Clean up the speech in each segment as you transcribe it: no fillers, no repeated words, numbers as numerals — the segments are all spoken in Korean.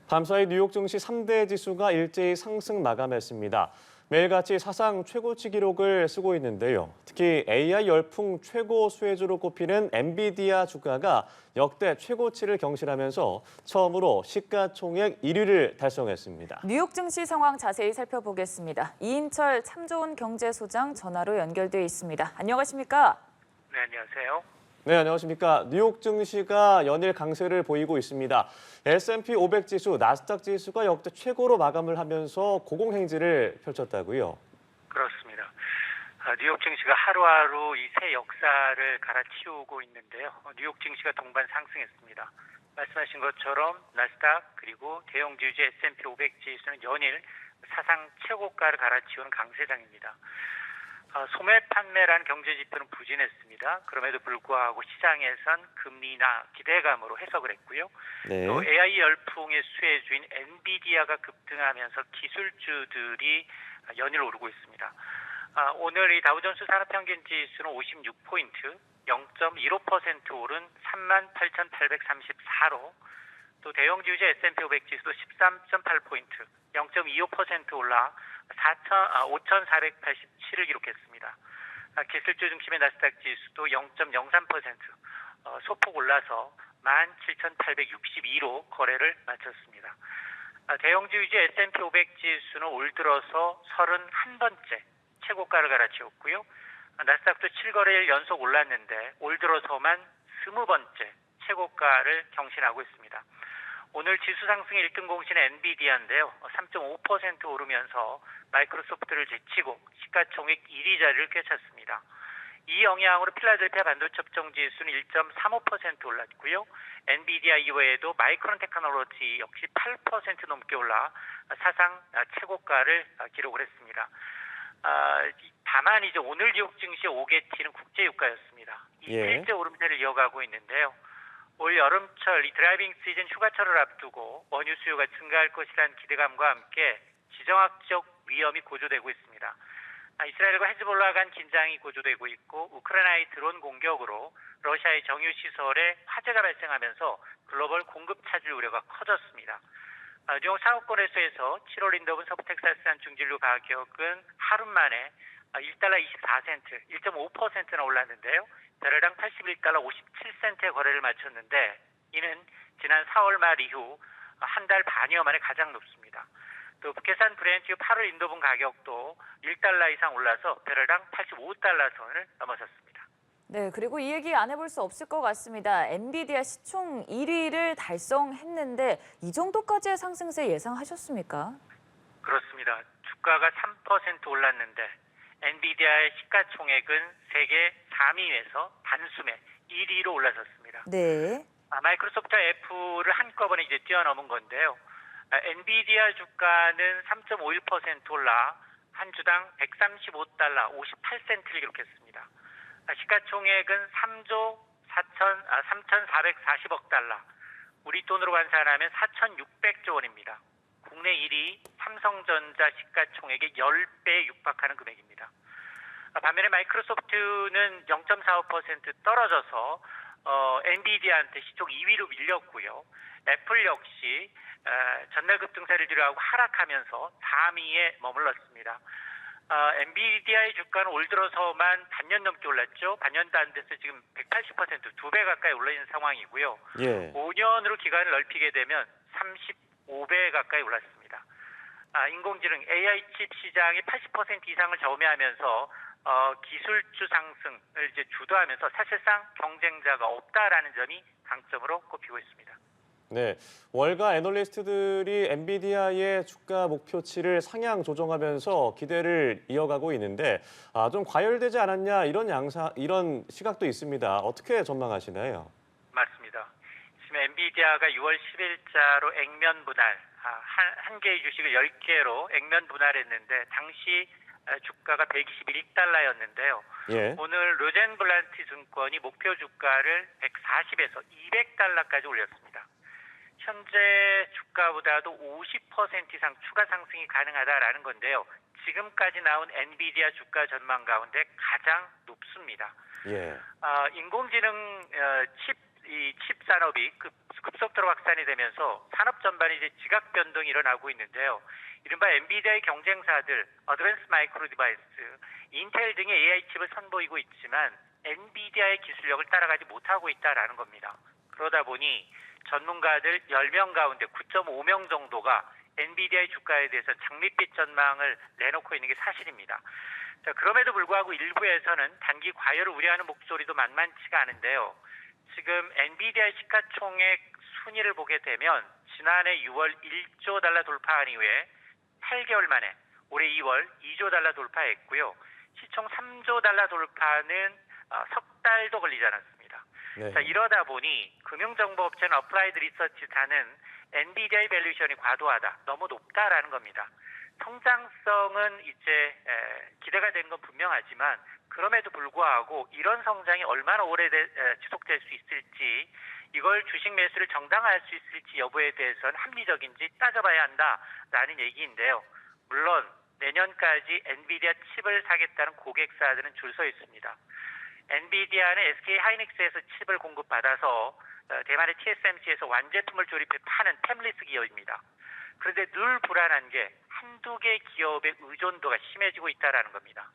밤사이 뉴욕 증시 3대 지수가 일제히 상승 마감했습니다. 매일같이 사상 최고치 기록을 쓰고 있는데요. 특히 AI 열풍 최고 수혜주로 꼽히는 엔비디아 주가가 역대 최고치를 경신하면서 처음으로 시가총액 1위를 달성했습니다. 뉴욕 증시 상황 자세히 살펴보겠습니다. 이인철 참 좋은 경제소장 전화로 연결돼 있습니다. 안녕하십니까? 네, 안녕하세요. 네, 안녕하십니까. 뉴욕 증시가 연일 강세를 보이고 있습니다. S&P 500 지수, 나스닥 지수가 역대 최고로 마감을 하면서 고공행진을 펼쳤다고요. 그렇습니다. 뉴욕 증시가 하루하루 이 새 역사를 갈아치우고 있는데요. 뉴욕 증시가 동반 상승했습니다. 말씀하신 것처럼 나스닥 그리고 대형주주 S&P 500 지수는 연일 사상 최고가를 갈아치우는 강세장입니다. 소매 판매라는 경제 지표는 부진했습니다. 그럼에도 불구하고 시장에선 금리나 기대감으로 해석을 했고요. 네. 또 AI 열풍의 수혜주인 엔비디아가 급등하면서 기술주들이 연일 오르고 있습니다. 오늘 이 다우존스 산업평균 지수는 56포인트, 0.15% 오른 38,834로 또 대형주주 S&P 500 지수도 13.8포인트, 0.25% 올라 5,487을 기록했습니다. 기술주 중심의 나스닥 지수도 0.03% 소폭 올라서 17,862로 거래를 마쳤습니다. 대형주 위주 S&P 500 지수는 올 들어서 31번째 최고가를 갈아치웠고요. 나스닥도 7거래일 연속 올랐는데 올 들어서만 20번째 최고가를 경신하고 있습니다. 오늘 지수 상승의 1등 공신은 엔비디아인데요. 3.5% 오르면서 마이크로소프트를 제치고 시가총액 1위 자리를 꿰찼습니다. 이 영향으로 필라델피아 반도체 업종 지수는 1.35% 올랐고요. 엔비디아 이외에도 마이크론 테크놀로지 역시 8% 넘게 올라 사상 최고가를 기록을 했습니다. 다만 이제 오늘 뉴욕 증시 5개치는 국제유가였습니다. 이틀째 오름세를 이어가고 있는데요. 올 여름철 이 드라이빙 시즌 휴가철을 앞두고 원유 수요가 증가할 것이라는 기대감과 함께 지정학적 위험이 고조되고 있습니다. 이스라엘과 헤즈볼라 간 긴장이 고조되고 있고 우크라이나의 드론 공격으로 러시아의 정유 시설에 화재가 발생하면서 글로벌 공급 차질 우려가 커졌습니다. 뉴욕 상업거래소에서 7월 인더분 서부 텍사스산 중진류 가격은 하루 만에 1달러 24센트, 1.5%나 올랐는데요. 배럴당 81달러 57센트의 거래를 마쳤는데 이는 지난 4월 말 이후 한 달 반여 만에 가장 높습니다. 또 북해산 브렌트 8월 인도분 가격도 1달러 이상 올라서 배럴당 85달러 선을 넘어섰습니다. 네, 그리고 이 얘기 안 해볼 수 없을 것 같습니다. 엔비디아 시총 1위를 달성했는데 이 정도까지의 상승세 예상하셨습니까? 그렇습니다. 주가가 3% 올랐는데 엔비디아의 시가총액은 세계 3위에서 단숨에 1위로 올라섰습니다. 네. 마이크로소프트와 애플을 한꺼번에 이제 뛰어넘은 건데요. 엔비디아 주가는 3.51% 올라 한 주당 135달러 58센트를 기록했습니다. 시가총액은 3,440억 달러, 우리 돈으로 환산하면 4,600조 원입니다. 국내 1위 삼성전자 시가총액의 10배에 육박하는 금액입니다. 반면에 마이크로소프트는 0.45% 떨어져서 엔비디아한테 시총 2위로 밀렸고요. 애플 역시 전날 급등세를 뒤로하고 하락하면서 3위에 머물렀습니다. 엔비디아의 주가는 올 들어서만 반년 넘게 올랐죠. 반년도 안 돼서 지금 180%, 2배 가까이 올라있는 상황이고요. 5년으로 기간을 넓히게 되면 35배 가까이 올랐습니다. 인공지능 AI 칩 시장이 80% 이상을 점유하면서 기술주 상승을 이제 주도하면서 사실상 경쟁자가 없다라는 점이 강점으로 꼽히고 있습니다. 네, 월가 애널리스트들이 엔비디아의 주가 목표치를 상향 조정하면서 기대를 이어가고 있는데 좀 과열되지 않았냐 이런 시각도 있습니다. 어떻게 전망하시나요? 맞습니다. 지금 엔비디아가 6월 10일자로 액면 분할, 한 개의 주식을 10개로 액면 분할했는데 당시 주가가 121달러였는데요. 오늘 로젠블란티 증권이 목표 주가를 140에서 200달러까지 올렸습니다. 현재 주가보다도 50% 이상 추가 상승이 가능하다라는 건데요. 지금까지 나온 엔비디아 주가 전망 가운데 가장 높습니다. 인공지능 칩 이 칩 산업이 급속도로 확산이 되면서 산업 전반이 이제 지각 변동이 일어나고 있는데요. 이른바 엔비디아의 경쟁사들, 어드밴스 마이크로 디바이스, 인텔 등의 AI 칩을 선보이고 있지만 엔비디아의 기술력을 따라가지 못하고 있다라는 겁니다. 그러다 보니 전문가들 10명 가운데 9.5명 정도가 엔비디아의 주가에 대해서 장밋빛 전망을 내놓고 있는 게 사실입니다. 자, 그럼에도 불구하고 일부에서는 단기 과열을 우려하는 목소리도 만만치가 않은데요. 지금 엔비디아의 시가총액 순위를 보게 되면 지난해 6월 1조 달러 돌파한 이후에 8개월 만에 올해 2월 2조 달러 돌파했고요. 시총 3조 달러 돌파는 석 달도 걸리지 않았습니다. 네. 자, 이러다 보니 금융정보업체는 어플라이드 리서치사는 엔비디아의 밸류션이 과도하다, 너무 높다라는 겁니다. 성장성은 이제 기대가 되는 건 분명하지만 그럼에도 불구하고 이런 성장이 얼마나 오래 지속될 수 있을지, 이걸 주식 매수를 정당화할 수 있을지 여부에 대해서는 합리적인지 따져봐야 한다라는 얘기인데요. 물론 내년까지 엔비디아 칩을 사겠다는 고객사들은 줄 서 있습니다. 엔비디아는 SK 하이닉스에서 칩을 공급받아서 대만의 TSMC에서 완제품을 조립해 파는 템리스 기업입니다. 그런데 늘 불안한 게 한두 개 기업의 의존도가 심해지고 있다는 겁니다.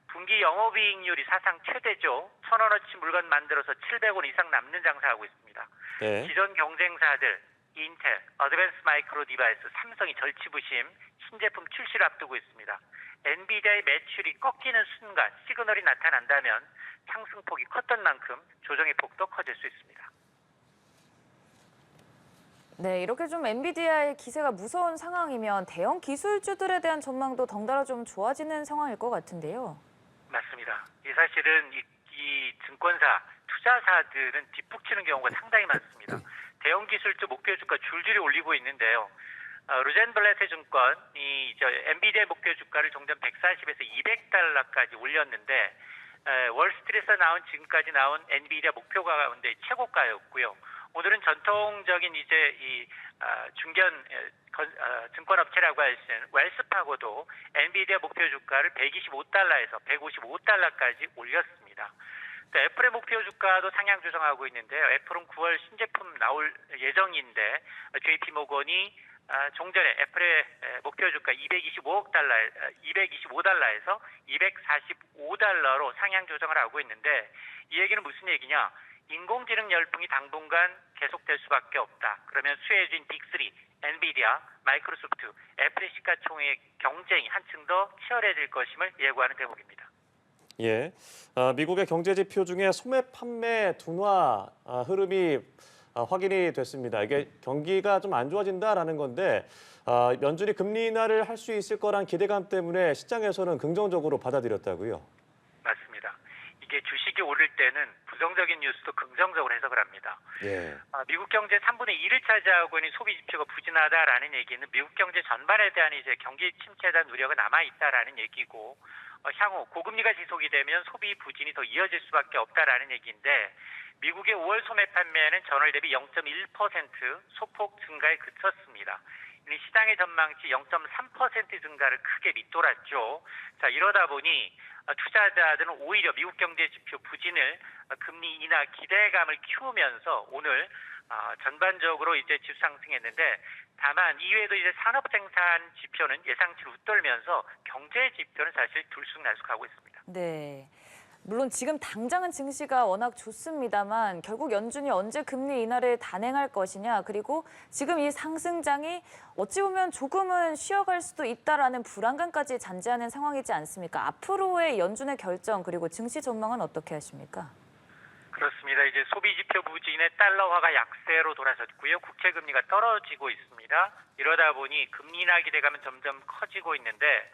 분기 영업이익률이 사상 최대죠. 1,000원어치 물건 만들어서 700원 이상 남는 장사하고 있습니다. 네. 기존 경쟁사들 인텔, 어드밴스 마이크로 디바이스, 삼성이 절치부심 신제품 출시를 앞두고 있습니다. 엔비디아의 매출이 꺾이는 순간 시그널이 나타난다면 상승폭이 컸던 만큼 조정의 폭도 커질 수 있습니다. 네, 이렇게 좀 엔비디아의 기세가 무서운 상황이면 대형 기술주들에 대한 전망도 덩달아 좀 좋아지는 상황일 것 같은데요. 맞습니다. 이 사실은 이 증권사, 투자사들은 뒷북치는 경우가 상당히 많습니다. 대형 기술주 목표 주가 줄줄이 올리고 있는데요. 루젠블레트 증권이 엔비디아 목표 주가를 종전 140에서 200달러까지 올렸는데 월스트리트에서 지금까지 나온 엔비디아 목표가 가운데 최고가였고요. 오늘은 전통적인 이제 이 중견 증권업체라고 할 수 있는 웰스파고도 엔비디아 목표 주가를 125달러에서 155달러까지 올렸습니다. 또 애플의 목표 주가도 상향 조정하고 있는데요. 애플은 9월 신제품 나올 예정인데 JP모건이 종전에 애플의 목표 주가 225달러에서 245달러로 상향 조정을 하고 있는데, 이 얘기는 무슨 얘기냐? 인공지능 열풍이 당분간 계속될 수밖에 없다. 그러면 수혜주인 빅3, 엔비디아, 마이크로소프트, 애플의 시가총액 경쟁이 한층 더 치열해질 것임을 예고하는 대목입니다. 예, 미국의 경제 지표 중에 소매 판매 둔화 흐름이 확인이 됐습니다. 이게 경기가 좀 안 좋아진다라는 건데 연준이 금리 인하를 할 수 있을 거란 기대감 때문에 시장에서는 긍정적으로 받아들였다고요. 맞습니다. 이게 주식이 오를 때는 부정적인 뉴스도 긍정적으로 해석을 합니다. 예. 미국 경제 3분의 2를 차지하고 있는 소비 지표가 부진하다라는 얘기는 미국 경제 전반에 대한 이제 경기 침체에 대한 우려가 남아 있다라는 얘기고, 향후 고금리가 지속이 되면 소비 부진이 더 이어질 수밖에 없다라는 얘기인데, 미국의 5월 소매 판매는 전월 대비 0.1% 소폭 증가에 그쳤습니다. 시장의 전망치 0.3% 증가를 크게 밑돌았죠. 자, 이러다 보니 투자자들은 오히려 미국 경제 지표 부진을 금리 인하 기대감을 키우면서 오늘 전반적으로 이제 지수 상승했는데, 다만 이외에도 이제 산업 생산 지표는 예상치를 웃돌면서 경제 지표는 사실 들쑥날쑥하고 있습니다. 네. 물론 지금 당장은 증시가 워낙 좋습니다만 결국 연준이 언제 금리 인하를 단행할 것이냐, 그리고 지금 이 상승장이 어찌 보면 조금은 쉬어갈 수도 있다라는 불안감까지 잔재하는 상황이지 않습니까? 앞으로의 연준의 결정 그리고 증시 전망은 어떻게 하십니까? 그렇습니다. 이제 소비 지표 부진에 달러화가 약세로 돌아섰고요. 국채 금리가 떨어지고 있습니다. 이러다 보니 금리 인하 기대감은 점점 커지고 있는데,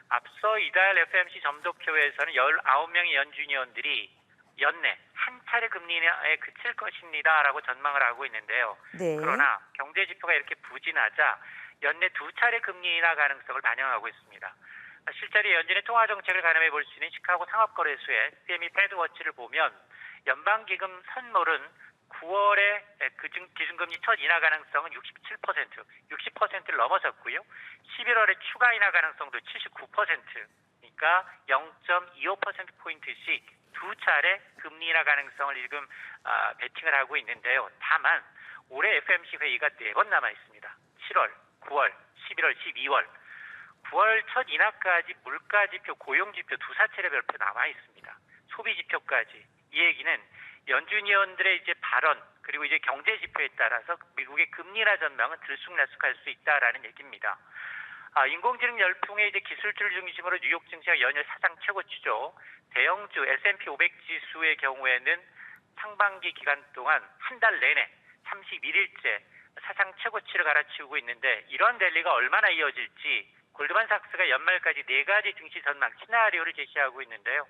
앞서 이달 FOMC 점도표에서는 19명의 연준위원들이 연내 한 차례 금리 인하에 그칠 것입니다라고 전망을 하고 있는데요. 네. 그러나 경제 지표가 이렇게 부진하자 연내 두 차례 금리 인하 가능성을 반영하고 있습니다. 실제로 연준의 통화 정책을 가늠해 볼 수 있는 시카고 상업거래소의 CME 패드워치를 보면 연방기금 선물은 9월에 기준금리 첫 인하 가능성은 60%를 넘어섰고요. 11월에 추가 인하 가능성도 79%, 보니까 0.25%포인트씩 두 차례 금리 인하 가능성을 지금 베팅을 하고 있는데요. 다만 올해 FOMC 회의가 4번 남아 있습니다. 7월, 9월, 11월, 12월. 9월 첫 인하까지 물가지표, 고용지표 두 사찰의 별표 남아 있습니다. 소비지표까지. 이 얘기는 연준 위원들의 이제 발언 그리고 이제 경제지표에 따라서 미국의 금리 인하 전망은 들쑥날쑥할 수 있다라는 얘기입니다. 인공지능 열풍의 이제 기술주를 중심으로 뉴욕 증시가 연일 사상 최고치죠. 대형주 S&P 500 지수의 경우에는 상반기 기간 동안 한 달 내내 31일째 사상 최고치를 갈아치우고 있는데 이런 랠리가 얼마나 이어질지 골드만삭스가 연말까지 4가지 증시 전망 시나리오를 제시하고 있는데요.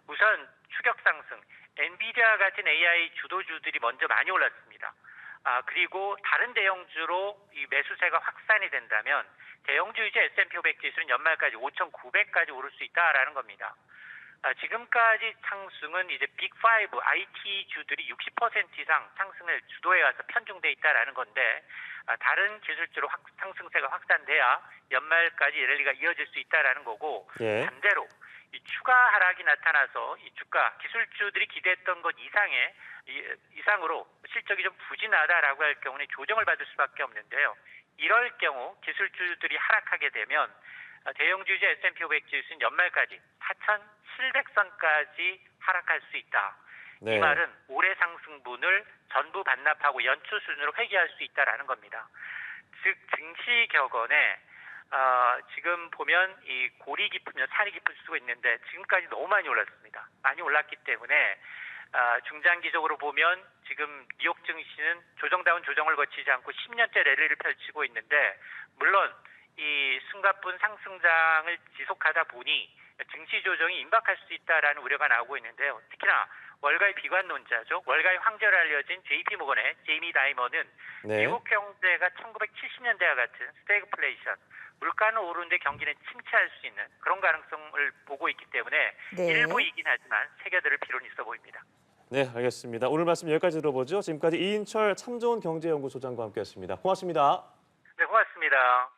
우선 추격 상승, 엔비디아 같은 AI 주도주들이 먼저 많이 올랐습니다. 그리고 다른 대형주로 이 매수세가 확산이 된다면 대형주이자 S&P 500 지수는 연말까지 5,900까지 오를 수 있다라는 겁니다. 지금까지 상승은 이제 빅5 IT 주들이 60% 이상 상승을 주도해 와서 편중돼 있다라는 건데 다른 기술주로 상승세가 확산돼야 연말까지 랠리가 이어질 수 있다라는 거고 예. 반대로 이 추가 하락이 나타나서 이 주가 기술주들이 기대했던 것 이상으로 실적이 좀 부진하다라고 할 경우는 조정을 받을 수밖에 없는데요. 이럴 경우 기술주들이 하락하게 되면 대형주이자 S&P 500 지수는 연말까지 4,700선까지 하락할 수 있다. 네. 이 말은 올해 상승분을 전부 반납하고 연초 수준으로 회귀할 수 있다라는 겁니다. 즉 증시 격언에 지금 보면 이 골이 깊으면 산이 깊을 수가 있는데 지금까지 너무 많이 올랐습니다. 많이 올랐기 때문에 중장기적으로 보면 지금 뉴욕 증시는 조정다운 조정을 거치지 않고 10년째 랠리를 펼치고 있는데 물론 이 숨가쁜 상승장을 지속하다 보니 증시 조정이 임박할 수 있다라는 우려가 나오고 있는데요. 특히나 월가의 비관론자죠. 월가의 황제로 알려진 JP모건의 제이미 다이머는 네. 미국 경제가 1970년대와 같은 스태그플레이션, 물가는 오르는데 경기는 침체할 수 있는 그런 가능성을 보고 있기 때문에 네. 일부이긴 하지만 세계들을 필요는 있어 보입니다. 네, 알겠습니다. 오늘 말씀 여기까지 들어보죠. 지금까지 이인철 참좋은 경제연구소장과 함께했습니다. 고맙습니다. 네, 고맙습니다.